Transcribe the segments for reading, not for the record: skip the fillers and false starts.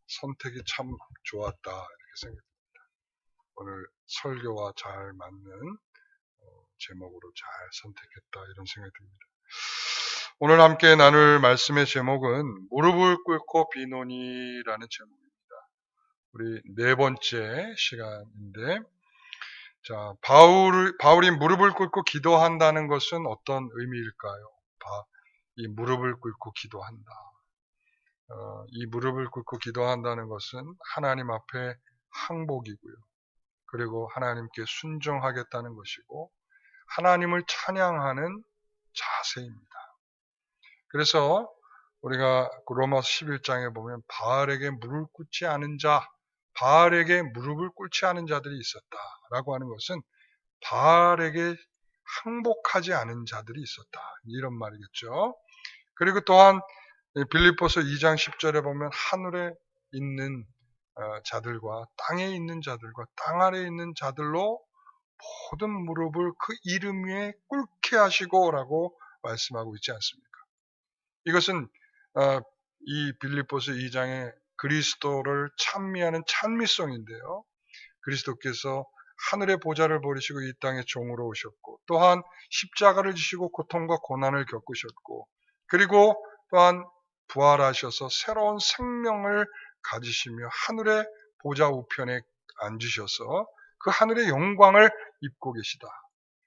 선택이 참 좋았다 이렇게 생각합니다. 오늘 설교와 잘 맞는 제목으로 잘 선택했다 이런 생각이 듭니다. 오늘 함께 나눌 말씀의 제목은 무릎을 꿇고 비노니라는 제목입니다. 우리 네 번째 시간인데, 자, 바울이 무릎을 꿇고 기도한다는 것은 어떤 의미일까요? 이 무릎을 꿇고 기도한다. 이 무릎을 꿇고 기도한다는 것은 하나님 앞에 항복이고요. 그리고 하나님께 순종하겠다는 것이고, 하나님을 찬양하는 자세입니다. 그래서 우리가 로마서 11장에 보면 바알에게 무릎을 꿇지 않은 자, 바알에게 무릎을 꿇지 않은 자들이 있었다라고 하는 것은 바알에게 항복하지 않은 자들이 있었다. 이런 말이겠죠. 그리고 또한 빌립보서 2장 10절에 보면 하늘에 있는 자들과 땅에 있는 자들과 땅 아래에 있는 자들로 모든 무릎을 그 이름 위에 꿇게 하시고라고 말씀하고 있지 않습니까? 이것은 이 빌립보서 2장의 그리스도를 찬미하는 찬미송인데요. 그리스도께서 하늘의 보좌를 버리시고 이 땅에 종으로 오셨고, 또한 십자가를 지시고 고통과 고난을 겪으셨고, 그리고 또한 부활하셔서 새로운 생명을 가지시며 하늘의 보좌 우편에 앉으셔서 그 하늘의 영광을 입고 계시다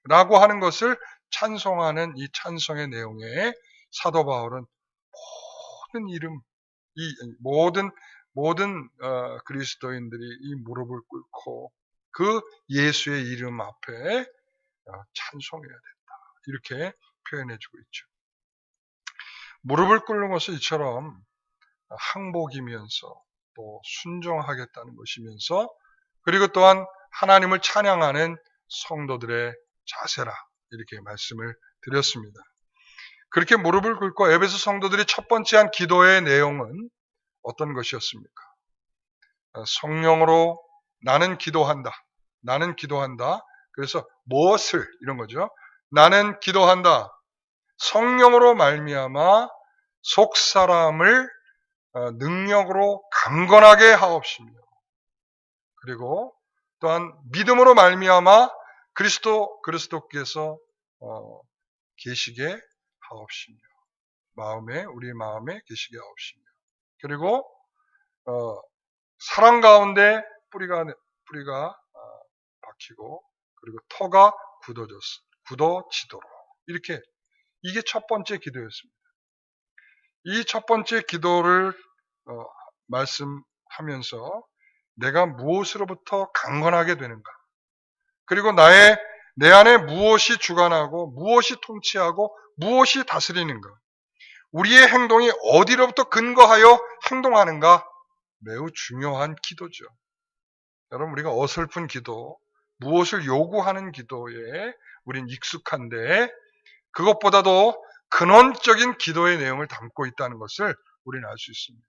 라고 하는 것을 찬송하는 이 찬송의 내용에 사도 바울은 모든 이름, 모든 그리스도인들이 이 무릎을 꿇고 그 예수의 이름 앞에 찬송해야 된다. 이렇게 표현해주고 있죠. 무릎을 꿇는 것은 이처럼 항복이면서 또 순종하겠다는 것이면서, 그리고 또한 하나님을 찬양하는 성도들의 자세라 이렇게 말씀을 드렸습니다. 그렇게 무릎을 꿇고 에베소 성도들이 첫 번째 한 기도의 내용은 어떤 것이었습니까? 성령으로 나는 기도한다. 나는 기도한다. 그래서 무엇을 이런 거죠. 나는 기도한다. 성령으로 말미암아 속 사람을 능력으로 강건하게 하옵시며, 그리고 또한 믿음으로 말미암아 그리스도께서 계시게 하옵시며, 우리 마음에 계시게 하옵시며, 그리고 사랑 가운데 뿌리가 박히고, 그리고 터가 굳어지도록 이렇게, 이게 첫 번째 기도였습니다. 이 첫 번째 기도를 말씀하면서 내가 무엇으로부터 강건하게 되는가, 그리고 내 안에 무엇이 주관하고 무엇이 통치하고 무엇이 다스리는가, 우리의 행동이 어디로부터 근거하여 행동하는가, 매우 중요한 기도죠. 여러분, 우리가 어설픈 기도, 무엇을 요구하는 기도에 우린 익숙한데, 그것보다도 근원적인 기도의 내용을 담고 있다는 것을 우리는 알 수 있습니다.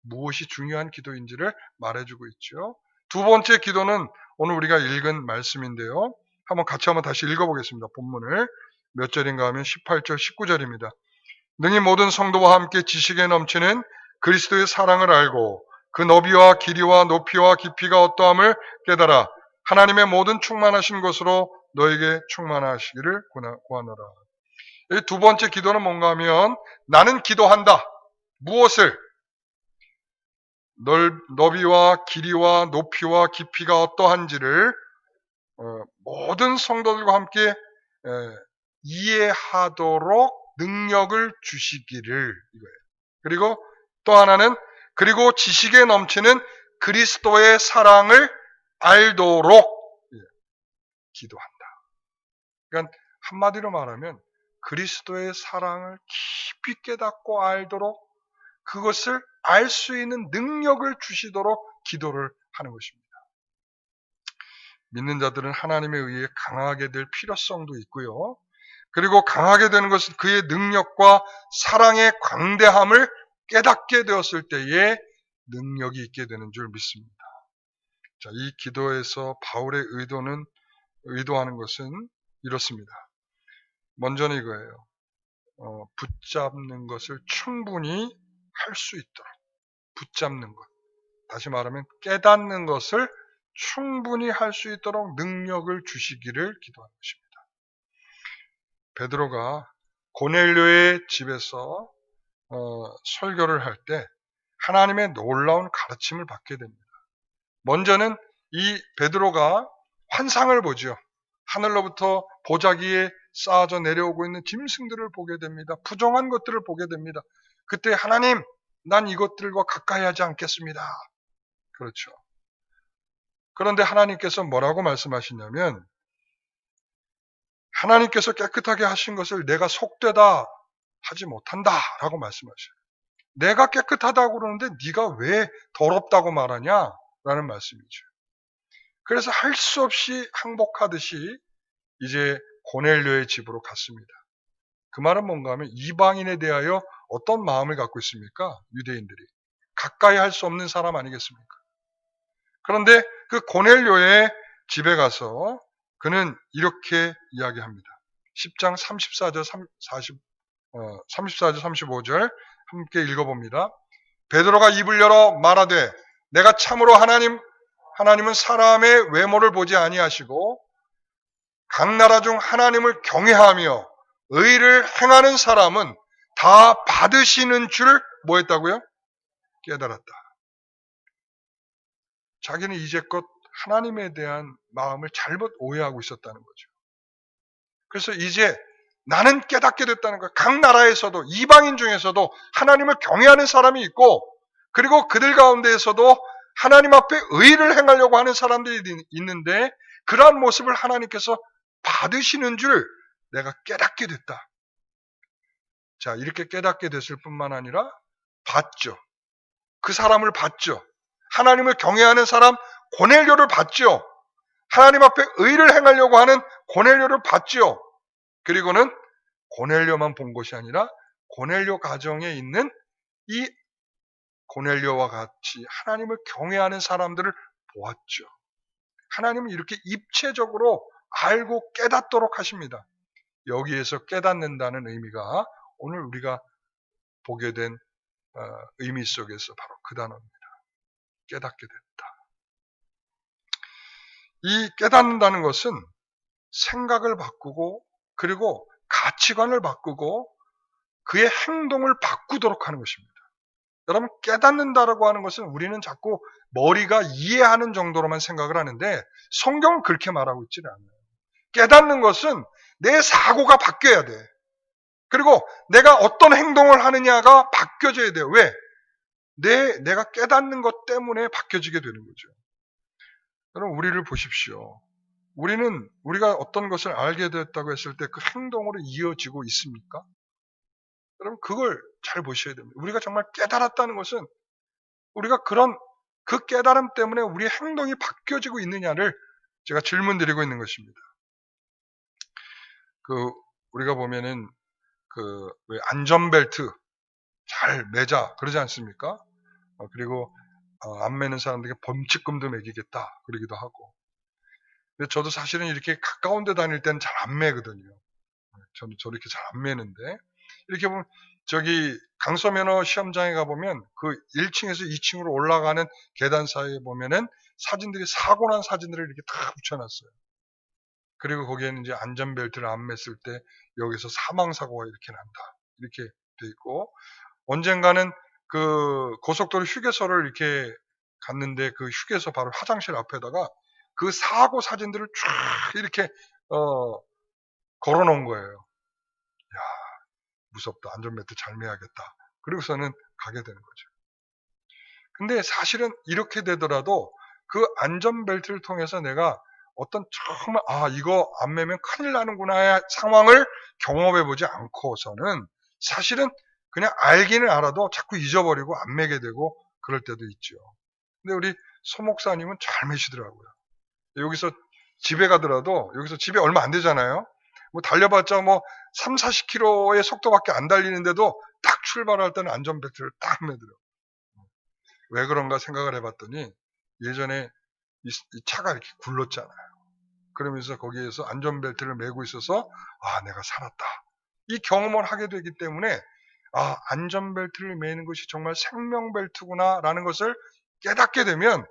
무엇이 중요한 기도인지를 말해주고 있죠. 두 번째 기도는 오늘 우리가 읽은 말씀인데요. 같이 다시 읽어보겠습니다. 본문을. 몇 절인가 하면 18절, 19절입니다. 능히 모든 성도와 함께 지식에 넘치는 그리스도의 사랑을 알고 그 너비와 길이와 높이와 깊이가 어떠함을 깨달아 하나님의 모든 충만하신 것으로 너에게 충만하시기를 구하노라. 이 두 번째 기도는 뭔가 하면 나는 기도한다. 무엇을? 너비와 길이와 높이와 깊이가 어떠한지를 모든 성도들과 함께 이해하도록 능력을 주시기를, 이거예요. 그리고 또 하나는 그리고 지식에 넘치는 그리스도의 사랑을 알도록 기도한다. 그러니까 한마디로 말하면 그리스도의 사랑을 깊이 깨닫고 알도록, 그것을 알 수 있는 능력을 주시도록 기도를 하는 것입니다. 믿는 자들은 하나님에 의해 강하게 될 필요성도 있고요. 그리고 강하게 되는 것은 그의 능력과 사랑의 광대함을 깨닫게 되었을 때에 능력이 있게 되는 줄 믿습니다. 자, 이 기도에서 바울의 의도하는 것은 이렇습니다. 먼저는 이거예요. 붙잡는 것을 충분히 할 수 있도록. 붙잡는 것. 다시 말하면 깨닫는 것을 충분히 할 수 있도록 능력을 주시기를 기도하는 것입니다. 베드로가 고넬료의 집에서 설교를 할 때 하나님의 놀라운 가르침을 받게 됩니다. 먼저는 이 베드로가 환상을 보죠. 하늘로부터 보자기에 쌓아져 내려오고 있는 짐승들을 보게 됩니다. 부정한 것들을 보게 됩니다. 그때 하나님, 난 이것들과 가까이 하지 않겠습니다. 그렇죠. 그런데 하나님께서 뭐라고 말씀하시냐면 하나님께서 깨끗하게 하신 것을 내가 속되다 하지 못한다 라고 말씀하셔요. 내가 깨끗하다고 그러는데 네가 왜 더럽다고 말하냐 라는 말씀이죠. 그래서 할 수 없이 항복하듯이 이제 고넬료의 집으로 갔습니다. 그 말은 뭔가 하면 이방인에 대하여 어떤 마음을 갖고 있습니까? 유대인들이. 가까이 할 수 없는 사람 아니겠습니까? 그런데 그 고넬료의 집에 가서 그는 이렇게 이야기합니다. 10장 34절 35절 함께 읽어봅니다. 베드로가 입을 열어 말하되 내가 참으로 하나님은 사람의 외모를 보지 아니하시고 각 나라 중 하나님을 경외하며 의를 행하는 사람은 다 받으시는 줄 뭐했다고요? 깨달았다. 자기는 이제껏 하나님에 대한 마음을 잘못 오해하고 있었다는 거죠. 그래서 이제 나는 깨닫게 됐다는 거예요. 각 나라에서도 이방인 중에서도 하나님을 경외하는 사람이 있고 그리고 그들 가운데에서도 하나님 앞에 의를 행하려고 하는 사람들이 있는데 그러한 모습을 하나님께서 받으시는 줄 내가 깨닫게 됐다. 자, 이렇게 깨닫게 됐을 뿐만 아니라 봤죠. 그 사람을 봤죠. 하나님을 경외하는 사람 고넬료를 봤죠. 하나님 앞에 의를 행하려고 하는 고넬료를 봤죠. 그리고는 고넬료만 본 것이 아니라 고넬료 가정에 있는 이 고넬료와 같이 하나님을 경외하는 사람들을 보았죠. 하나님은 이렇게 입체적으로 알고 깨닫도록 하십니다. 여기에서 깨닫는다는 의미가 오늘 우리가 보게 된 의미 속에서 바로 그 단어입니다. 깨닫게 됐다. 이 깨닫는다는 것은 생각을 바꾸고 그리고 가치관을 바꾸고 그의 행동을 바꾸도록 하는 것입니다. 여러분 깨닫는다라고 하는 것은 우리는 자꾸 머리가 이해하는 정도로만 생각을 하는데 성경은 그렇게 말하고 있지는 않아요. 깨닫는 것은 내 사고가 바뀌어야 돼. 그리고 내가 어떤 행동을 하느냐가 바뀌어져야 돼요. 왜? 내가 깨닫는 것 때문에 바뀌어지게 되는 거죠. 여러분 우리를 보십시오. 우리가 어떤 것을 알게 되었다고 했을 때 그 행동으로 이어지고 있습니까? 여러분 그걸 잘 보셔야 됩니다. 우리가 정말 깨달았다는 것은 우리가 그 깨달음 때문에 우리의 행동이 바뀌어지고 있느냐를 제가 질문 드리고 있는 것입니다. 우리가 보면은 왜 안전벨트 잘 매자 그러지 않습니까? 그리고 안 매는 사람들에게 범칙금도 매기겠다 그러기도 하고. 근데 저도 사실은 이렇게 가까운 데 다닐 때는 잘 안 매거든요. 저는 저렇게 잘 안 매는데 이렇게 보면 저기 강서면허 시험장에 가보면 그 1층에서 2층으로 올라가는 계단 사이에 보면은 사진들이 사고 난 사진들을 이렇게 다 붙여놨어요. 그리고 거기에는 이제 안전벨트를 안 맸을 때 여기서 사망사고가 이렇게 난다. 이렇게 돼 있고 언젠가는 그 고속도로 휴게소를 이렇게 갔는데 그 휴게소 바로 화장실 앞에다가 그 사고 사진들을 쫙 이렇게 걸어놓은 거예요. 야 무섭다. 안전벨트 잘 매야겠다. 그리고서는 가게 되는 거죠. 근데 사실은 이렇게 되더라도 그 안전벨트를 통해서 내가 어떤 정말 이거 안 매면 큰일 나는구나의 상황을 경험해보지 않고서는 사실은 그냥 알기는 알아도 자꾸 잊어버리고 안 매게 되고 그럴 때도 있죠. 근데 우리 소 목사님은 잘 매시더라고요. 여기서 집에 가더라도 여기서 집에 얼마 안 되잖아요. 뭐 달려봤자 뭐 3, 40km의 속도밖에 안 달리는데도 딱 출발할 때는 안전벨트를 딱 매더라고요. 왜 그런가 생각을 해봤더니 예전에 이 차가 이렇게 굴렀잖아요. 그러면서 거기에서 안전벨트를 매고 있어서 내가 살았다. 이 경험을 하게 되기 때문에 안전벨트를 매는 것이 정말 생명벨트구나 라는 것을 깨닫게 되면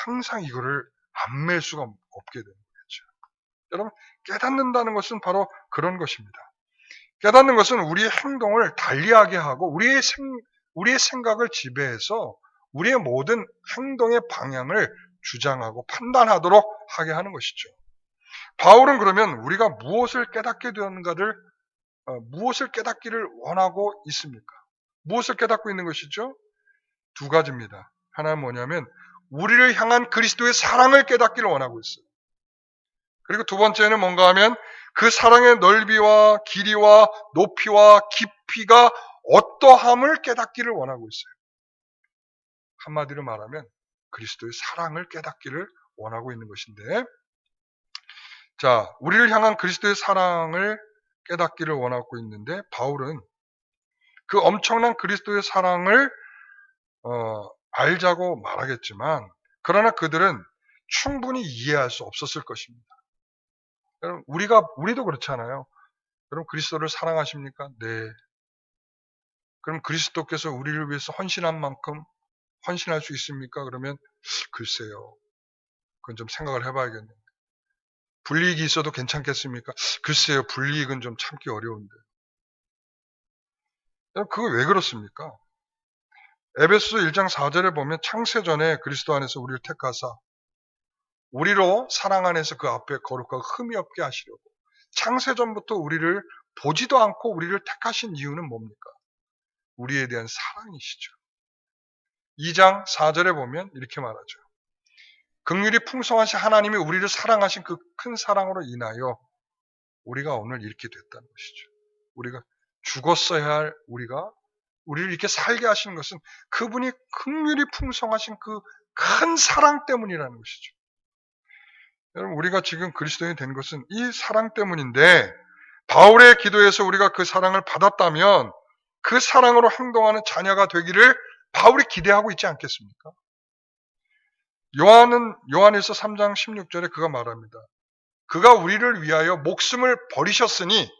항상 이거를 안 맬 수가 없게 되는 거죠. 여러분, 깨닫는다는 것은 바로 그런 것입니다. 깨닫는 것은 우리의 행동을 달리하게 하고 우리의 생각을 지배해서 우리의 모든 행동의 방향을 주장하고 판단하도록 하게 하는 것이죠. 바울은 그러면 우리가 무엇을 깨닫게 되었는가를 무엇을 깨닫기를 원하고 있습니까? 무엇을 깨닫고 있는 것이죠? 두 가지입니다. 하나는 뭐냐면 우리를 향한 그리스도의 사랑을 깨닫기를 원하고 있어요. 그리고 두 번째는 뭔가 하면 그 사랑의 넓이와 길이와 높이와 깊이가 어떠함을 깨닫기를 원하고 있어요. 한마디로 말하면 그리스도의 사랑을 깨닫기를 원하고 있는 것인데, 자, 우리를 향한 그리스도의 사랑을 깨닫기를 원하고 있는데, 바울은 그 엄청난 그리스도의 사랑을 알자고 말하겠지만, 그러나 그들은 충분히 이해할 수 없었을 것입니다. 여러분, 우리도 그렇잖아요. 여러분, 그리스도를 사랑하십니까? 네. 그럼 그리스도께서 우리를 위해서 헌신한 만큼 헌신할 수 있습니까? 그러면 글쎄요. 그건 좀 생각을 해봐야겠네요. 불이익이 있어도 괜찮겠습니까? 글쎄요. 불이익은 좀 참기 어려운데. 그거 왜 그렇습니까? 에베소서 1장 4절에 보면 창세전에 그리스도 안에서 우리를 택하사 우리로 사랑 안에서 그 앞에 거룩하고 흠이 없게 하시려고 창세전부터 우리를 보지도 않고 우리를 택하신 이유는 뭡니까? 우리에 대한 사랑이시죠. 2장 4절에 보면 이렇게 말하죠. 긍휼이 풍성하신 하나님이 우리를 사랑하신 그 큰 사랑으로 인하여 우리가 오늘 이렇게 됐다는 것이죠. 우리가 죽었어야 할 우리를 이렇게 살게 하시는 것은 그분이 긍휼이 풍성하신 그 큰 사랑 때문이라는 것이죠. 여러분, 우리가 지금 그리스도인이 된 것은 이 사랑 때문인데, 바울의 기도에서 우리가 그 사랑을 받았다면 그 사랑으로 행동하는 자녀가 되기를 바울이 기대하고 있지 않겠습니까? 요한일서 3장 16절에 그가 말합니다. 그가 우리를 위하여 목숨을 버리셨으니,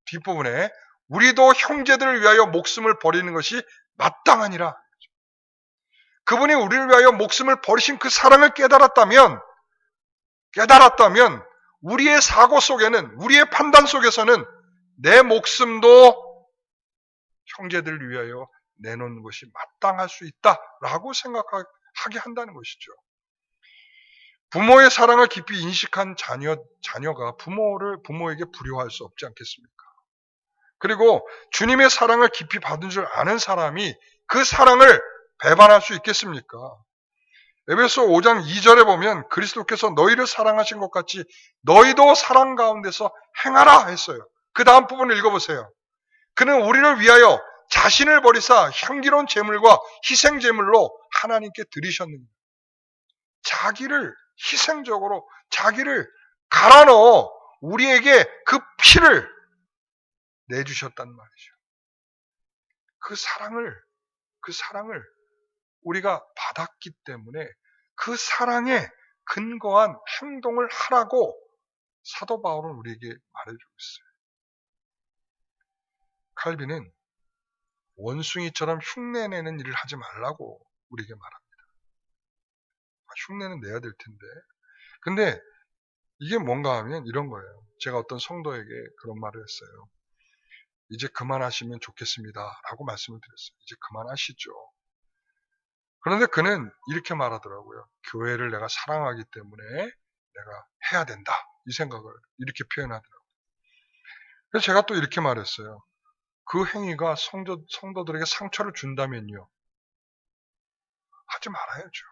뒷부분에 우리도 형제들을 위하여 목숨을 버리는 것이 마땅하니라. 그분이 우리를 위하여 목숨을 버리신 그 사랑을 깨달았다면 우리의 사고 속에는, 우리의 판단 속에서는 내 목숨도 형제들을 위하여 내놓는 것이 마땅할 수 있다라고 생각하게 한다는 것이죠. 부모의 사랑을 깊이 인식한 자녀가 부모에게 불효할 수 없지 않겠습니까? 그리고 주님의 사랑을 깊이 받은 줄 아는 사람이 그 사랑을 배반할 수 있겠습니까? 에베소 5장 2절에 보면 그리스도께서 너희를 사랑하신 것 같이 너희도 사랑 가운데서 행하라 했어요. 그 다음 부분을 읽어보세요. 그는 우리를 위하여 자신을 버리사 향기로운 제물과 희생 제물로 하나님께 드리셨느니라. 자기를 희생적으로 자기를 갈아 넣어 우리에게 그 피를 내주셨단 말이죠. 그 사랑을 우리가 받았기 때문에 그 사랑에 근거한 행동을 하라고 사도 바울은 우리에게 말해주고 있어요. 칼빈은 원숭이처럼 흉내내는 일을 하지 말라고 우리에게 말합니다. 흉내는 내야 될 텐데. 근데 이게 뭔가 하면 이런 거예요. 제가 어떤 성도에게 그런 말을 했어요. 이제 그만하시면 좋겠습니다. 라고 말씀을 드렸어요. 이제 그만하시죠. 그런데 그는 이렇게 말하더라고요. 교회를 내가 사랑하기 때문에 내가 해야 된다. 이 생각을 이렇게 표현하더라고요. 그래서 제가 또 이렇게 말했어요. 그 행위가 성도들에게 상처를 준다면요. 하지 말아야죠.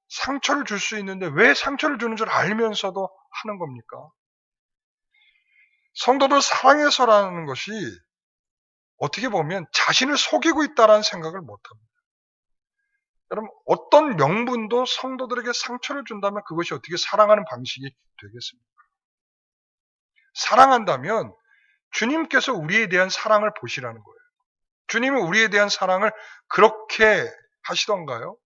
상처를 줄 수 있는데 왜 상처를 주는 줄 알면서도 하는 겁니까? 성도들 사랑해서라는 것이 어떻게 보면 자신을 속이고 있다는 생각을 못합니다. 여러분, 어떤 명분도 성도들에게 상처를 준다면 그것이 어떻게 사랑하는 방식이 되겠습니까? 사랑한다면 주님께서 우리에 대한 사랑을 보시라는 거예요. 주님은 우리에 대한 사랑을 그렇게 하시던가요?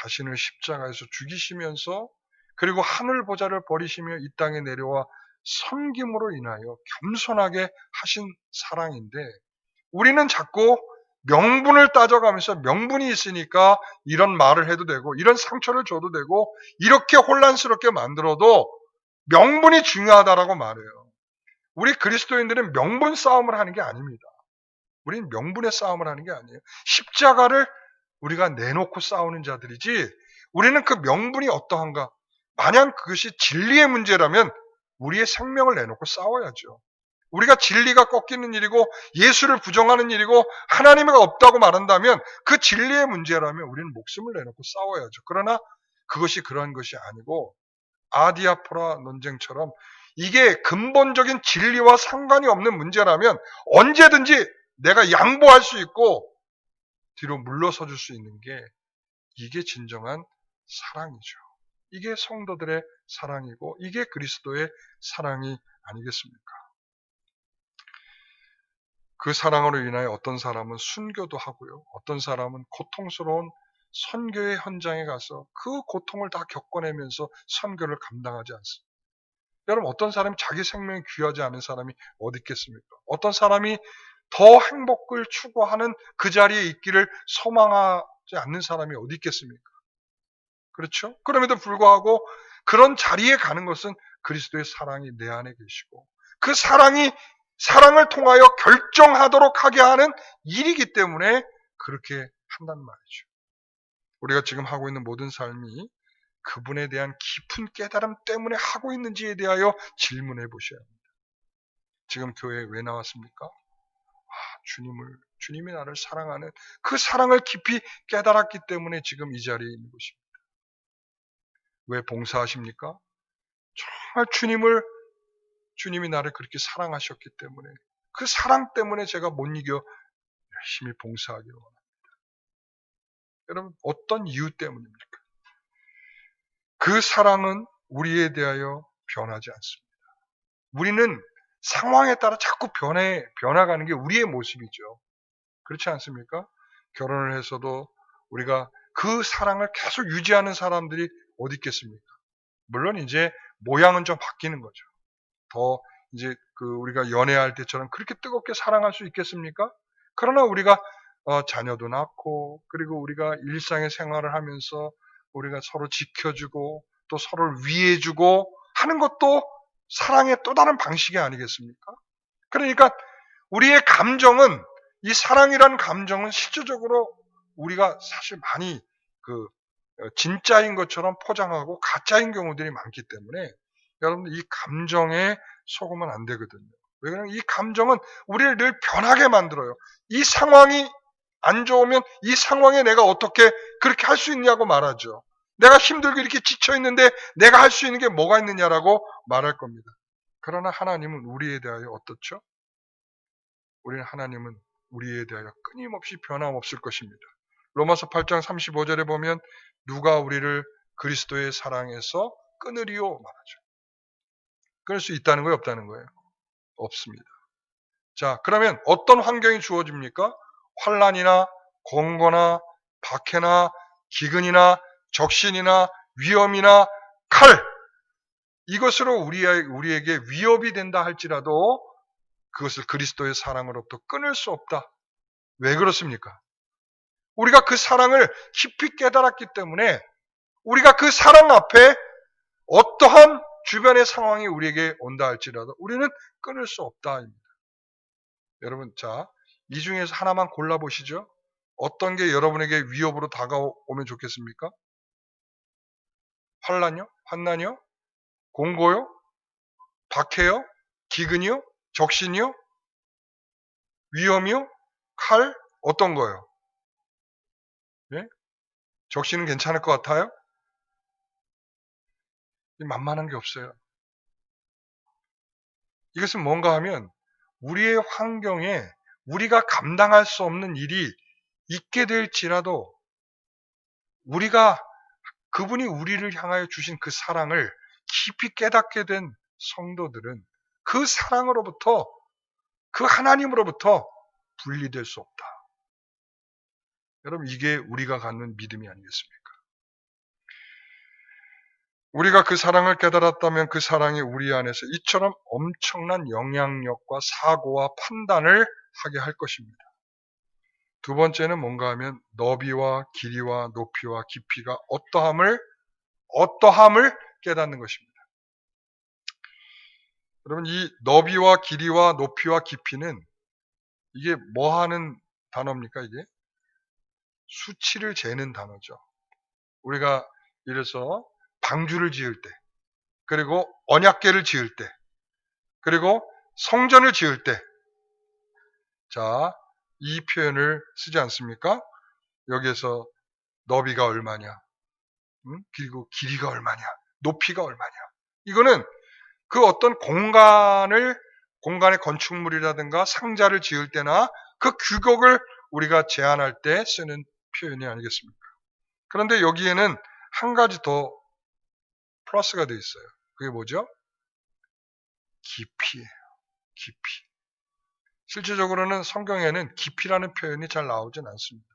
자신을 십자가에서 죽이시면서 그리고 하늘 보좌를 버리시며 이 땅에 내려와 섬김으로 인하여 겸손하게 하신 사랑인데 우리는 자꾸 명분을 따져가면서 명분이 있으니까 이런 말을 해도 되고 이런 상처를 줘도 되고 이렇게 혼란스럽게 만들어도 명분이 중요하다라고 말해요. 우리 그리스도인들은 명분 싸움을 하는 게 아닙니다. 우리는 명분의 싸움을 하는 게 아니에요. 십자가를 우리가 내놓고 싸우는 자들이지 우리는 그 명분이 어떠한가. 만약 그것이 진리의 문제라면 우리의 생명을 내놓고 싸워야죠. 우리가 진리가 꺾이는 일이고 예수를 부정하는 일이고 하나님이 없다고 말한다면 그 진리의 문제라면 우리는 목숨을 내놓고 싸워야죠. 그러나 그것이 그러한 것이 아니고 아디아포라 논쟁처럼 이게 근본적인 진리와 상관이 없는 문제라면 언제든지 내가 양보할 수 있고 뒤로 물러서 줄 수 있는 게 이게 진정한 사랑이죠. 이게 성도들의 사랑이고 이게 그리스도의 사랑이 아니겠습니까? 그 사랑으로 인하여 어떤 사람은 순교도 하고요. 어떤 사람은 고통스러운 선교의 현장에 가서 그 고통을 다 겪어내면서 선교를 감당하지 않습니다. 여러분 어떤 사람이 자기 생명이 귀하지 않은 사람이 어디 있겠습니까? 어떤 사람이 더 행복을 추구하는 그 자리에 있기를 소망하지 않는 사람이 어디 있겠습니까? 그렇죠? 그럼에도 불구하고 그런 자리에 가는 것은 그리스도의 사랑이 내 안에 계시고 그 사랑을 통하여 결정하도록 하게 하는 일이기 때문에 그렇게 한단 말이죠. 우리가 지금 하고 있는 모든 삶이 그분에 대한 깊은 깨달음 때문에 하고 있는지에 대하여 질문해 보셔야 합니다. 지금 교회에 왜 나왔습니까? 주님이 나를 사랑하는 그 사랑을 깊이 깨달았기 때문에 지금 이 자리에 있는 것입니다. 왜 봉사하십니까? 정말 주님이 나를 그렇게 사랑하셨기 때문에 그 사랑 때문에 제가 못 이겨 열심히 봉사하기를 원합니다. 여러분 어떤 이유 때문입니까? 그 사랑은 우리에 대하여 변하지 않습니다. 우리는 상황에 따라 자꾸 변화가는 게 우리의 모습이죠. 그렇지 않습니까? 결혼을 해서도 우리가 그 사랑을 계속 유지하는 사람들이 어디 있겠습니까? 물론 이제 모양은 좀 바뀌는 거죠. 더 이제 우리가 연애할 때처럼 그렇게 뜨겁게 사랑할 수 있겠습니까? 그러나 우리가 자녀도 낳고 그리고 우리가 일상의 생활을 하면서 우리가 서로 지켜주고 또 서로를 위해주고 하는 것도 사랑의 또 다른 방식이 아니겠습니까? 그러니까 우리의 감정은 이 사랑이라는 감정은 실질적으로 우리가 사실 많이 진짜인 것처럼 포장하고 가짜인 경우들이 많기 때문에 여러분들 이 감정에 속으면 안 되거든요. 왜 그러냐면 이 감정은 우리를 늘 변하게 만들어요. 이 상황이 안 좋으면 이 상황에 내가 어떻게 그렇게 할 수 있냐고 말하죠. 내가 힘들고 이렇게 지쳐있는데 내가 할 수 있는 게 뭐가 있느냐라고 말할 겁니다. 그러나 하나님은 우리에 대하여 어떻죠? 하나님은 우리에 대하여 끊임없이 변함없을 것입니다. 로마서 8장 35절에 보면 누가 우리를 그리스도의 사랑에서 끊으리요 말하죠. 끊을 수 있다는 거예요? 없다는 거예요? 없습니다. 자, 그러면 어떤 환경이 주어집니까? 환난이나 공고나 박해나 기근이나 적신이나 위험이나 칼 이것으로 우리에게 위협이 된다 할지라도 그것을 그리스도의 사랑으로부터 끊을 수 없다. 왜 그렇습니까? 우리가 그 사랑을 깊이 깨달았기 때문에 우리가 그 사랑 앞에 어떠한 주변의 상황이 우리에게 온다 할지라도 우리는 끊을 수 없다입니다. 여러분, 자, 이 중에서 하나만 골라보시죠. 어떤 게 여러분에게 위협으로 다가오면 좋겠습니까? 환난요? 환난이요? 공고요? 박해요? 기근이요? 적신이요? 위험이요? 칼? 어떤 거요? 예? 적신은 괜찮을 것 같아요? 만만한 게 없어요. 이것은 뭔가 하면 우리의 환경에 우리가 감당할 수 없는 일이 있게 될지라도 그분이 우리를 향하여 주신 그 사랑을 깊이 깨닫게 된 성도들은 그 사랑으로부터 그 하나님으로부터 분리될 수 없다. 여러분 이게 우리가 갖는 믿음이 아니겠습니까? 우리가 그 사랑을 깨달았다면 그 사랑이 우리 안에서 이처럼 엄청난 영향력과 사고와 판단을 하게 할 것입니다. 두 번째는 뭔가 하면 너비와 길이와 높이와 깊이가 어떠함을 깨닫는 것입니다. 여러분, 이 너비와 길이와 높이와 깊이는 이게 뭐 하는 단어입니까, 이게? 수치를 재는 단어죠. 우리가 이래서 방주를 지을 때, 그리고 언약궤를 지을 때, 그리고 성전을 지을 때, 자, 이 표현을 쓰지 않습니까? 여기에서 너비가 얼마냐, 그리고 길이가 얼마냐, 높이가 얼마냐. 이거는 그 어떤 공간의 건축물이라든가 상자를 지을 때나 그 규격을 우리가 제한할 때 쓰는 표현이 아니겠습니까? 그런데 여기에는 한 가지 더 플러스가 되어 있어요. 그게 뭐죠? 깊이예요. 깊이. 실질적으로는 성경에는 깊이라는 표현이 잘 나오진 않습니다.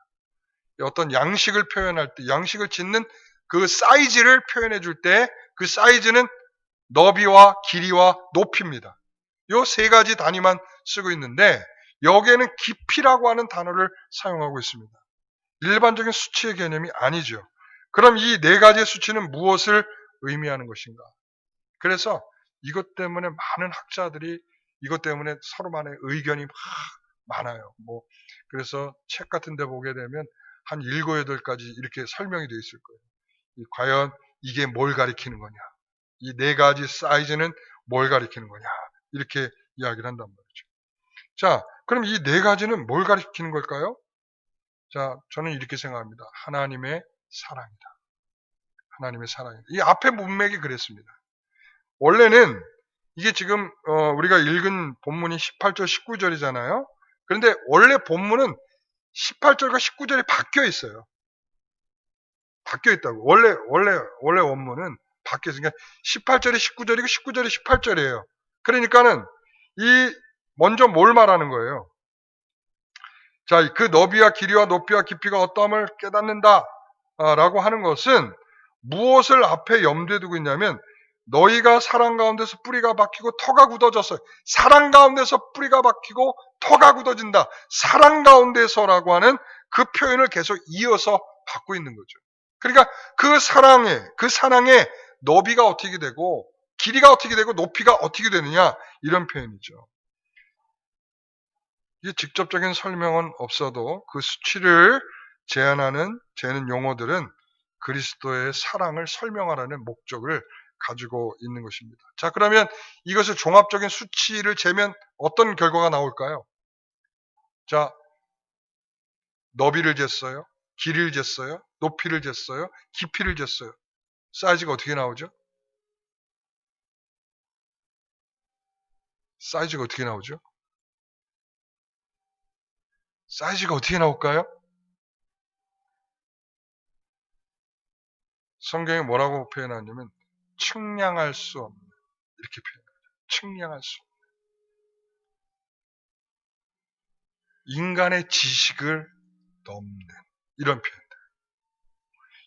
어떤 양식을 표현할 때, 양식을 짓는 그 사이즈를 표현해 줄 때 그 사이즈는 너비와 길이와 높이입니다. 요 세 가지 단위만 쓰고 있는데 여기에는 깊이라고 하는 단어를 사용하고 있습니다. 일반적인 수치의 개념이 아니죠. 그럼 이 네 가지의 수치는 무엇을 의미하는 것인가? 그래서 이것 때문에 많은 학자들이 이것 때문에 서로 간에 의견이 막 많아요. 그래서 책 같은 데 보게 되면 한 7, 8가지 이렇게 설명이 되어 있을 거예요. 과연 이게 뭘 가리키는 거냐? 이 네 가지 사이즈는 뭘 가리키는 거냐? 이렇게 이야기를 한단 말이죠. 자, 그럼 이 네 가지는 뭘 가리키는 걸까요? 자, 저는 이렇게 생각합니다. 하나님의 사랑이다. 하나님의 사랑이다. 이 앞에 문맥이 그랬습니다. 원래는 이게 지금 우리가 읽은 본문이 18절, 19절이잖아요. 그런데 원래 본문은 18절과 19절이 바뀌어 있어요. 바뀌어 있다고. 원래 원문은 바뀌어 있으니까 18절이 19절이고 19절이 18절이에요. 그러니까는 먼저 뭘 말하는 거예요? 자, 그 너비와 길이와 높이와 깊이가 어떠함을 깨닫는다 라고 하는 것은 무엇을 앞에 염두에 두고 있냐면 너희가 사랑 가운데서 뿌리가 박히고 터가 굳어졌어요. 사랑 가운데서 뿌리가 박히고 터가 굳어진다. 사랑 가운데서라고 하는 그 표현을 계속 이어서 받고 있는 거죠. 그러니까 그 사랑의 너비가 어떻게 되고 길이가 어떻게 되고 높이가 어떻게 되느냐 이런 표현이죠. 이 직접적인 설명은 없어도 그 수치를 재는 용어들은 그리스도의 사랑을 설명하라는 목적을 가지고 있는 것입니다. 자, 그러면 이것을 종합적인 수치를 재면 어떤 결과가 나올까요? 자, 너비를 쟀어요. 길이를 쟀어요. 높이를 쟀어요. 깊이를 쟀어요. 사이즈가 어떻게 나오죠? 사이즈가 어떻게 나오죠? 사이즈가 어떻게 나올까요? 성경이 뭐라고 표현하냐면 측량할 수 없는 이렇게 표현합니다. 측량할 수 없는 인간의 지식을 넘는 이런 표현들.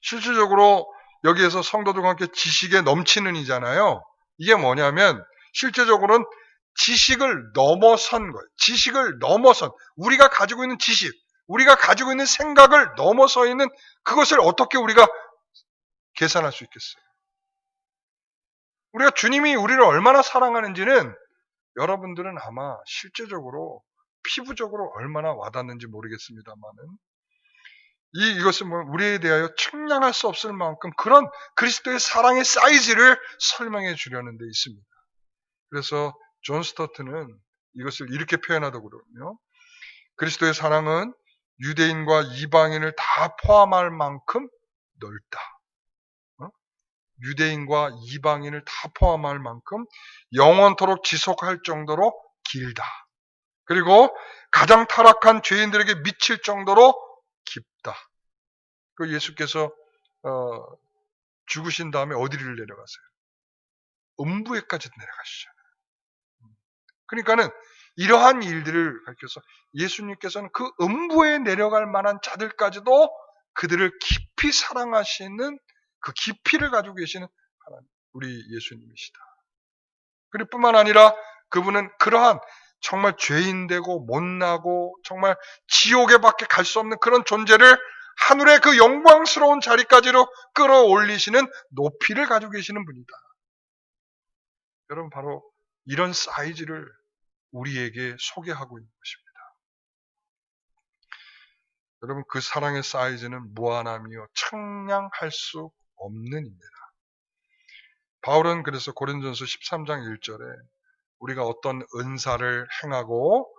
실질적으로 여기에서 성도들과 함께 지식에 넘치는 이잖아요. 이게 뭐냐면 실제적으로는 지식을 넘어선 거예요. 지식을 넘어선 우리가 가지고 있는 지식, 우리가 가지고 있는 생각을 넘어서 있는 그것을 어떻게 우리가 계산할 수 있겠어요? 우리가 주님이 우리를 얼마나 사랑하는지는 여러분들은 아마 실제적으로 피부적으로 얼마나 와닿는지 모르겠습니다만은 이것은 우리에 대하여 측량할 수 없을 만큼 그런 그리스도의 사랑의 사이즈를 설명해 주려는 데 있습니다. 그래서 존 스토트는 이것을 이렇게 표현하더군요. 그리스도의 사랑은 유대인과 이방인을 다 포함할 만큼 넓다. 유대인과 이방인을 다 포함할 만큼 영원토록 지속할 정도로 길다. 그리고 가장 타락한 죄인들에게 미칠 정도로 깊다. 그 예수께서 죽으신 다음에 어디를 내려가세요? 음부에까지 내려가시잖아요. 그러니까는 이러한 일들을 가르쳐서 예수님께서는 그 음부에 내려갈 만한 자들까지도 그들을 깊이 사랑하시는 그 깊이를 가지고 계시는 하나님, 우리 예수님이시다. 그뿐만 아니라 그분은 그러한 정말 죄인되고 못나고 정말 지옥에 밖에 갈 수 없는 그런 존재를 하늘의 그 영광스러운 자리까지로 끌어올리시는 높이를 가지고 계시는 분이다. 여러분, 바로 이런 사이즈를 우리에게 소개하고 있는 것입니다. 여러분, 그 사랑의 사이즈는 무한하며 청량할 수 없는 입니다. 바울은 그래서 고린도전서 13장 1절에 우리가 어떤 은사를 행하고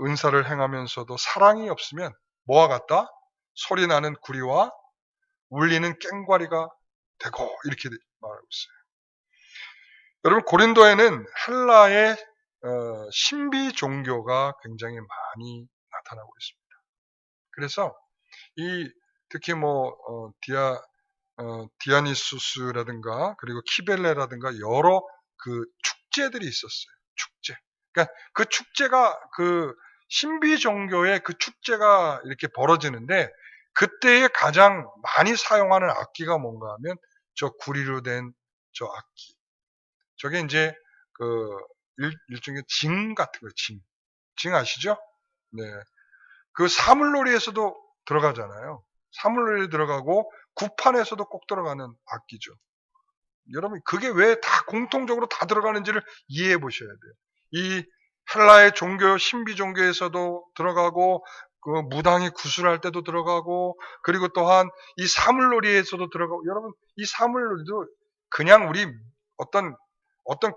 은사를 행하면서도 사랑이 없으면 뭐와 같다? 소리 나는 구리와 울리는 꽹과리가 되고, 이렇게 말하고 있어요. 여러분, 고린도에는 헬라의 신비 종교가 굉장히 많이 나타나고 있습니다. 그래서 특히 디아니수스라든가 그리고 키벨레라든가 여러 그 축제들이 있었어요. 축제. 그러니까 그 축제가 그 신비 종교의 그 축제가 이렇게 벌어지는데, 그때에 가장 많이 사용하는 악기가 뭔가 하면 저 구리로 된 저 악기. 저게 이제 그 일종의 징 같은 거예요. 징 아시죠? 네. 그 사물놀이에서도 들어가잖아요. 사물놀이에 들어가고 구판에서도 꼭 들어가는 악기죠. 여러분, 그게 왜 다 공통적으로 다 들어가는지를 이해해 보셔야 돼요. 이 헬라의 종교, 신비 종교에서도 들어가고, 그 무당이 구슬할 때도 들어가고, 그리고 또한 이 사물놀이에서도 들어가고. 여러분, 이 사물놀이도 그냥 우리 어떤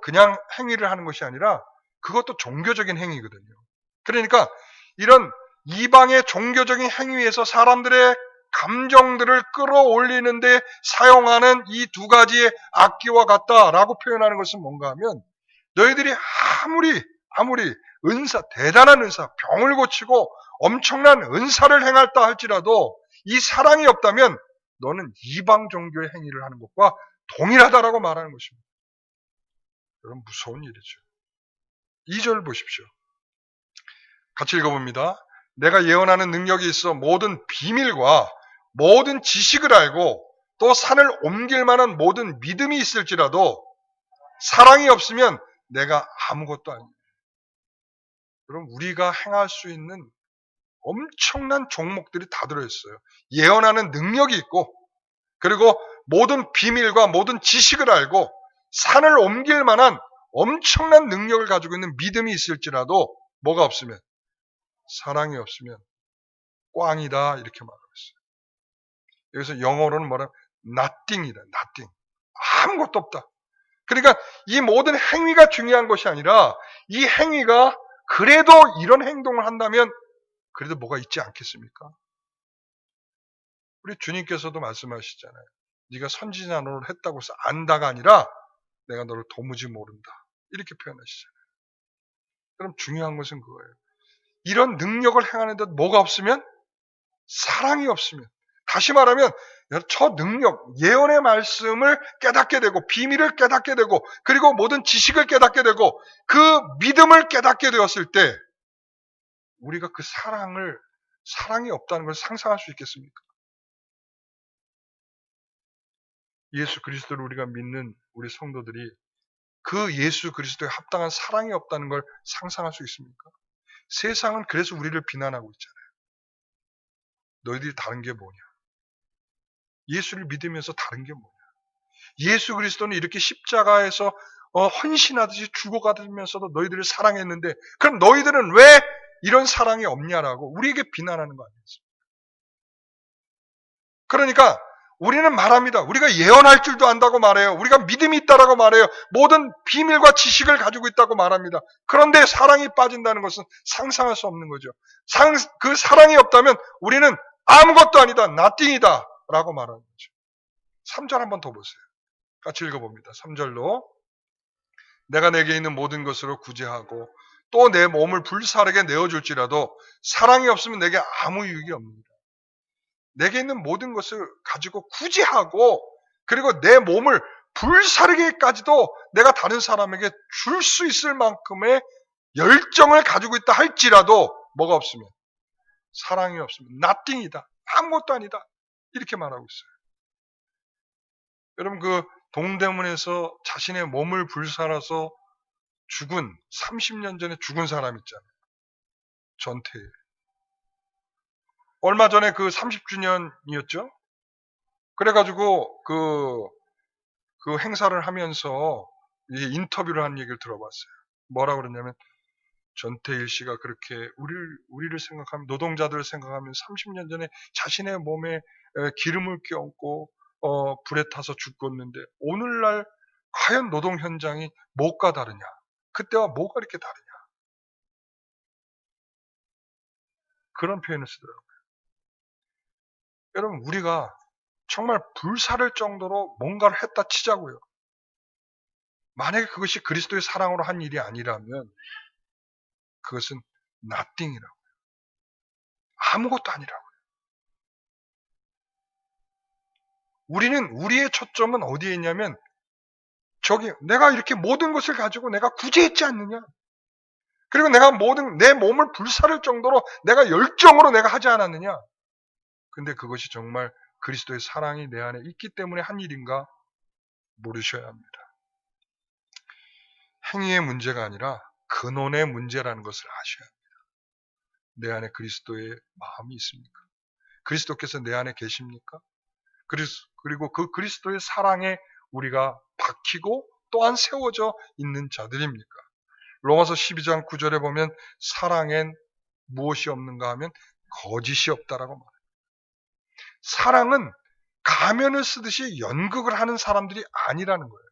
그냥 행위를 하는 것이 아니라 그것도 종교적인 행위거든요. 그러니까 이런 이방의 종교적인 행위에서 사람들의 감정들을 끌어올리는데 사용하는 이 두 가지의 악기와 같다라고 표현하는 것은 뭔가 하면, 너희들이 아무리 대단한 은사, 병을 고치고 엄청난 은사를 행할다 할지라도 이 사랑이 없다면 너는 이방 종교의 행위를 하는 것과 동일하다라고 말하는 것입니다. 여러분, 무서운 일이죠. 2절 보십시오. 같이 읽어봅니다. 내가 예언하는 능력이 있어 모든 비밀과 모든 지식을 알고 또 산을 옮길 만한 모든 믿음이 있을지라도 사랑이 없으면 내가 아무것도 아닙니다. 여러분, 우리가 행할 수 있는 엄청난 종목들이 다 들어있어요. 예언하는 능력이 있고, 그리고 모든 비밀과 모든 지식을 알고 산을 옮길 만한 엄청난 능력을 가지고 있는 믿음이 있을지라도 뭐가 없으면, 사랑이 없으면 꽝이다, 이렇게 말하고 있어요. 여기서 영어로는 뭐라? nothing이다. nothing. 아무것도 없다. 그러니까 이 모든 행위가 중요한 것이 아니라 이 행위가 그래도 이런 행동을 한다면 그래도 뭐가 있지 않겠습니까? 우리 주님께서도 말씀하시잖아요. 네가 선지자 노릇을 했다고 해서 안다가 아니라 내가 너를 도무지 모른다, 이렇게 표현하시잖아요. 그럼 중요한 것은 그거예요. 이런 능력을 행하는데 뭐가 없으면? 사랑이 없으면. 다시 말하면 저 능력, 예언의 말씀을 깨닫게 되고 비밀을 깨닫게 되고 그리고 모든 지식을 깨닫게 되고 그 믿음을 깨닫게 되었을 때 우리가 그 사랑이 없다는 걸 상상할 수 있겠습니까? 예수 그리스도를 우리가 믿는 우리 성도들이 그 예수 그리스도에 합당한 사랑이 없다는 걸 상상할 수 있습니까? 세상은 그래서 우리를 비난하고 있잖아요. 너희들이 다른 게 뭐냐? 예수를 믿으면서 다른 게 뭐냐? 예수 그리스도는 이렇게 십자가에서 헌신하듯이 죽어가면서도 너희들을 사랑했는데 그럼 너희들은 왜 이런 사랑이 없냐라고 우리에게 비난하는 거 아니겠습니까? 그러니까 우리는 말합니다. 우리가 예언할 줄도 안다고 말해요. 우리가 믿음이 있다라고 말해요. 모든 비밀과 지식을 가지고 있다고 말합니다. 그런데 사랑이 빠진다는 것은 상상할 수 없는 거죠. 그 사랑이 없다면 우리는 아무것도 아니다, nothing이다 라고 말하는 거죠. 3절 한번 더 보세요. 같이 읽어봅니다. 3절로 내가 내게 있는 모든 것으로 구제하고 또 내 몸을 불사르게 내어줄지라도 사랑이 없으면 내게 아무 유익이 없습니다. 내게 있는 모든 것을 가지고 구제하고 그리고 내 몸을 불사르게까지도 내가 다른 사람에게 줄 수 있을 만큼의 열정을 가지고 있다 할지라도 뭐가 없으면, 사랑이 없으면 nothing이다, 아무것도 아니다, 이렇게 말하고 있어요. 여러분, 그 동대문에서 자신의 몸을 불살아서 죽은 30년 전에 죽은 사람 있잖아요. 전태일. 얼마 전에 그 30주년이었죠. 그래가지고 그 행사를 하면서 인터뷰를 한 얘기를 들어봤어요. 뭐라 그러냐면 전태일 씨가 그렇게 우리를 생각하면 노동자들을 생각하면 30년 전에 자신의 몸에 기름을 껴얹고 불에 타서 죽었는데 오늘날 과연 노동 현장이 뭐가 다르냐? 그때와 뭐가 이렇게 다르냐? 그런 표현을 쓰더라고요. 여러분 우리가 정말 불사를 정도로 뭔가를 했다 치자고요. 만약에 그것이 그리스도의 사랑으로 한 일이 아니라면 그것은 nothing이라고. 아무것도 아니라고. 우리는 우리의 초점은 어디에 있냐면 저기 내가 이렇게 모든 것을 가지고 내가 구제했지 않느냐. 그리고 내가 내 몸을 불사를 정도로 내가 열정으로 내가 하지 않았느냐. 근데 그것이 정말 그리스도의 사랑이 내 안에 있기 때문에 한 일인가 모르셔야 합니다. 행위의 문제가 아니라 근원의 문제라는 것을 아셔야 합니다. 내 안에 그리스도의 마음이 있습니까? 그리스도께서 내 안에 계십니까? 그리고 그 그리스도의 사랑에 우리가 박히고 또한 세워져 있는 자들입니까? 로마서 12장 9절에 보면 사랑엔 무엇이 없는가 하면 거짓이 없다라고 말합니다. 사랑은 가면을 쓰듯이 연극을 하는 사람들이 아니라는 거예요.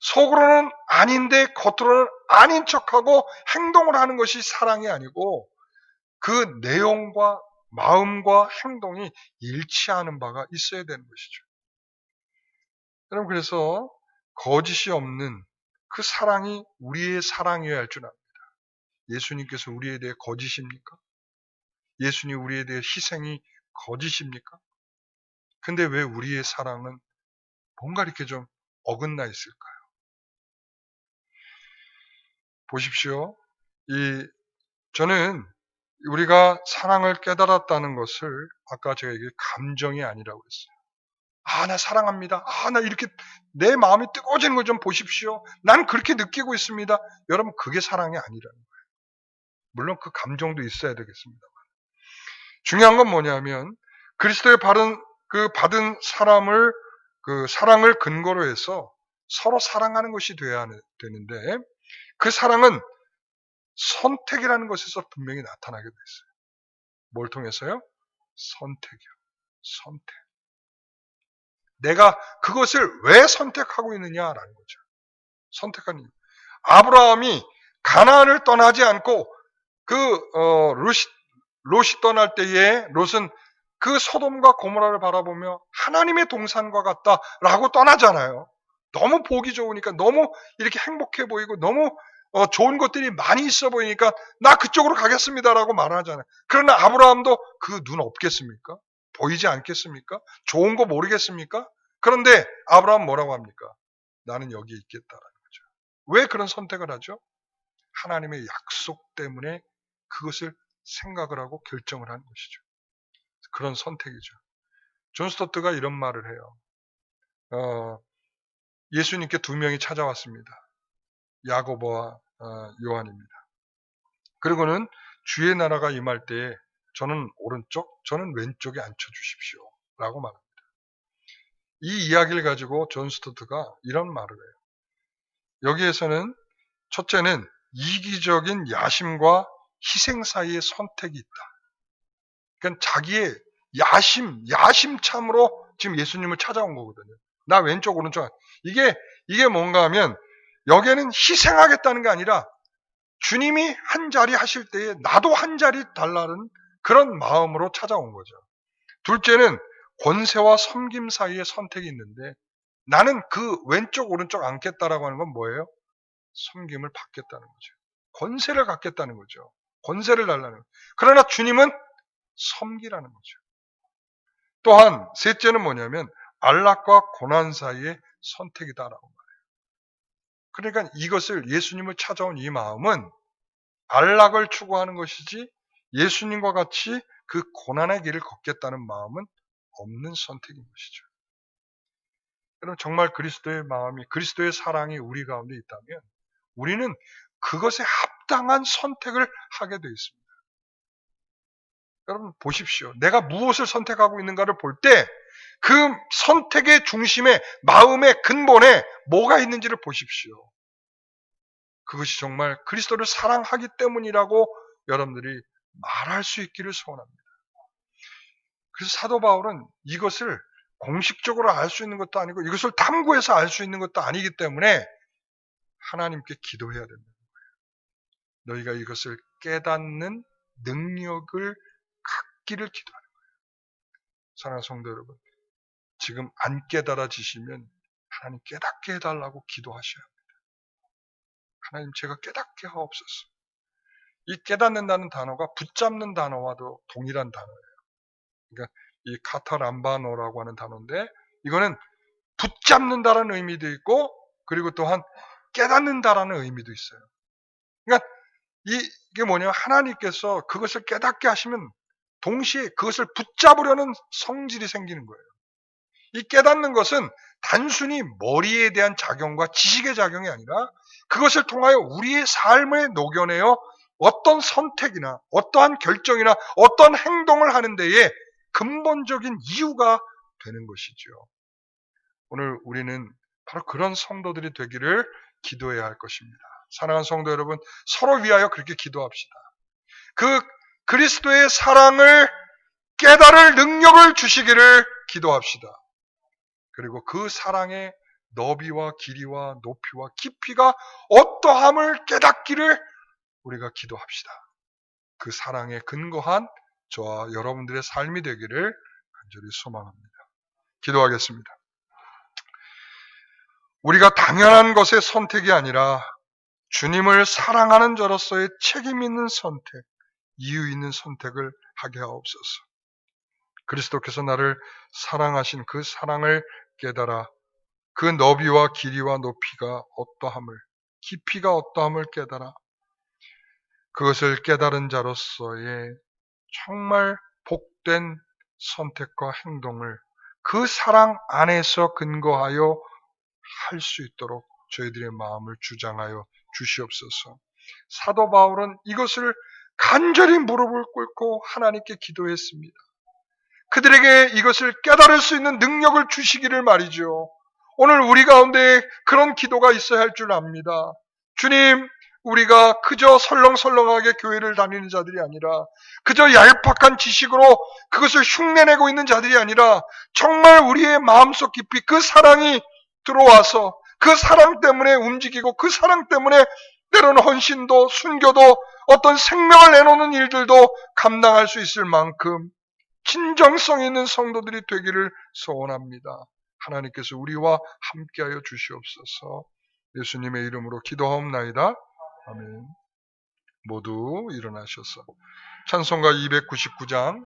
속으로는 아닌데 겉으로는 아닌 척하고 행동을 하는 것이 사랑이 아니고 그 내용과 마음과 행동이 일치하는 바가 있어야 되는 것이죠. 여러분 그래서 거짓이 없는 그 사랑이 우리의 사랑이어야 할 줄 압니다. 예수님께서 우리에 대해 거짓입니까? 예수님 우리에 대해 희생이 거짓입니까? 근데 왜 우리의 사랑은 뭔가 이렇게 좀 어긋나 있을까요? 보십시오. 저는 우리가 사랑을 깨달았다는 것을 아까 제가 얘기한 감정이 아니라고 했어요. 나 사랑합니다. 나 이렇게 내 마음이 뜨거워지는 걸 좀 보십시오. 난 그렇게 느끼고 있습니다. 여러분 그게 사랑이 아니라는 거예요. 물론 그 감정도 있어야 되겠습니다만. 중요한 건 뭐냐면 그리스도의 받은 사랑을 근거로 해서 서로 사랑하는 것이 돼야 되는데 그 사랑은 선택이라는 것에서 분명히 나타나게 돼 있어요. 뭘 통해서요? 선택이요. 선택. 내가 그것을 왜 선택하고 있느냐라는 거죠. 선택한 이유. 아브라함이 가나안을 떠나지 않고 롯이 떠날 때에 롯은 그 소돔과 고모라를 바라보며 하나님의 동산과 같다라고 떠나잖아요. 너무 보기 좋으니까 너무 이렇게 행복해 보이고 너무 좋은 것들이 많이 있어 보이니까 나 그쪽으로 가겠습니다라고 말하잖아요. 그러나 아브라함도 그 눈 없겠습니까? 보이지 않겠습니까? 좋은 거 모르겠습니까? 그런데 아브라함 뭐라고 합니까? 나는 여기 있겠다라는 거죠. 왜 그런 선택을 하죠? 하나님의 약속 때문에 그것을 생각을 하고 결정을 하는 것이죠. 그런 선택이죠. 존 스토트가 이런 말을 해요. 예수님께 두 명이 찾아왔습니다. 야고보와 요한입니다. 그리고는 주의 나라가 임할 때에 저는 오른쪽, 저는 왼쪽에 앉혀주십시오. 라고 말합니다. 이 이야기를 가지고 존 스토트가 이런 말을 해요. 여기에서는 첫째는 이기적인 야심과 희생 사이의 선택이 있다. 그러니까 자기의 야심참으로 지금 예수님을 찾아온 거거든요. 나 왼쪽, 오른쪽. 이게 뭔가 하면 여기에는 희생하겠다는 게 아니라 주님이 한 자리 하실 때에 나도 한 자리 달라는 그런 마음으로 찾아온 거죠. 둘째는 권세와 섬김 사이의 선택이 있는데 나는 그 왼쪽, 오른쪽 앉겠다라고 하는 건 뭐예요? 섬김을 받겠다는 거죠. 권세를 갖겠다는 거죠. 권세를 달라는 거죠. 그러나 주님은 섬기라는 거죠. 또한 셋째는 뭐냐면 안락과 고난 사이의 선택이다라고 말해요. 그러니까 이것을 예수님을 찾아온 이 마음은 안락을 추구하는 것이지 예수님과 같이 그 고난의 길을 걷겠다는 마음은 없는 선택인 것이죠. 여러분 정말 그리스도의 마음이 그리스도의 사랑이 우리 가운데 있다면 우리는 그것에 합당한 선택을 하게 되어 있습니다. 여러분 보십시오. 내가 무엇을 선택하고 있는가를 볼 때 그 선택의 중심에, 마음의 근본에 뭐가 있는지를 보십시오. 그것이 정말 그리스도를 사랑하기 때문이라고 여러분들이 말할 수 있기를 소원합니다. 그래서 사도 바울은 이것을 공식적으로 알 수 있는 것도 아니고 이것을 탐구해서 알 수 있는 것도 아니기 때문에 하나님께 기도해야 됩니다. 너희가 이것을 깨닫는 능력을 갖기를 기도하는 거예요. 사랑하는 성도 여러분, 지금 안 깨달아지시면 하나님 깨닫게 해달라고 기도하셔야 합니다. 하나님 제가 깨닫게 하옵소서. 이 깨닫는다는 단어가 붙잡는 단어와도 동일한 단어예요. 그러니까 이 카타람바노라고 하는 단어인데 이거는 붙잡는다라는 의미도 있고 그리고 또한 깨닫는다라는 의미도 있어요. 그러니까 이게 뭐냐면 하나님께서 그것을 깨닫게 하시면 동시에 그것을 붙잡으려는 성질이 생기는 거예요. 이 깨닫는 것은 단순히 머리에 대한 작용과 지식의 작용이 아니라 그것을 통하여 우리의 삶에 녹여내어 어떤 선택이나 어떠한 결정이나 어떤 행동을 하는 데에 근본적인 이유가 되는 것이죠. 오늘 우리는 바로 그런 성도들이 되기를 기도해야 할 것입니다. 사랑하는 성도 여러분, 서로 위하여 그렇게 기도합시다. 그 그리스도의 사랑을 깨달을 능력을 주시기를 기도합시다. 그리고 그 사랑의 너비와 길이와 높이와 깊이가 어떠함을 깨닫기를 우리가 기도합시다. 그 사랑에 근거한 저와 여러분들의 삶이 되기를 간절히 소망합니다. 기도하겠습니다. 우리가 당연한 것의 선택이 아니라 주님을 사랑하는 자로서의 책임 있는 선택, 이유 있는 선택을 하게 하옵소서. 그리스도께서 나를 사랑하신 그 사랑을 깨달아 그 너비와 길이와 높이가 어떠함을, 깊이가 어떠함을 깨달아 그것을 깨달은 자로서의 정말 복된 선택과 행동을 그 사랑 안에서 근거하여 할 수 있도록 저희들의 마음을 주장하여 주시옵소서. 사도 바울은 이것을 간절히 무릎을 꿇고 하나님께 기도했습니다. 그들에게 이것을 깨달을 수 있는 능력을 주시기를 말이죠. 오늘 우리 가운데 그런 기도가 있어야 할 줄 압니다. 주님, 우리가 그저 설렁설렁하게 교회를 다니는 자들이 아니라 그저 얄팍한 지식으로 그것을 흉내내고 있는 자들이 아니라 정말 우리의 마음속 깊이 그 사랑이 들어와서 그 사랑 때문에 움직이고 그 사랑 때문에 때로는 헌신도 순교도 어떤 생명을 내놓는 일들도 감당할 수 있을 만큼 진정성 있는 성도들이 되기를 소원합니다. 하나님께서 우리와 함께하여 주시옵소서. 예수님의 이름으로 기도하옵나이다. 아멘. 모두 일어나셔서 찬송가 299장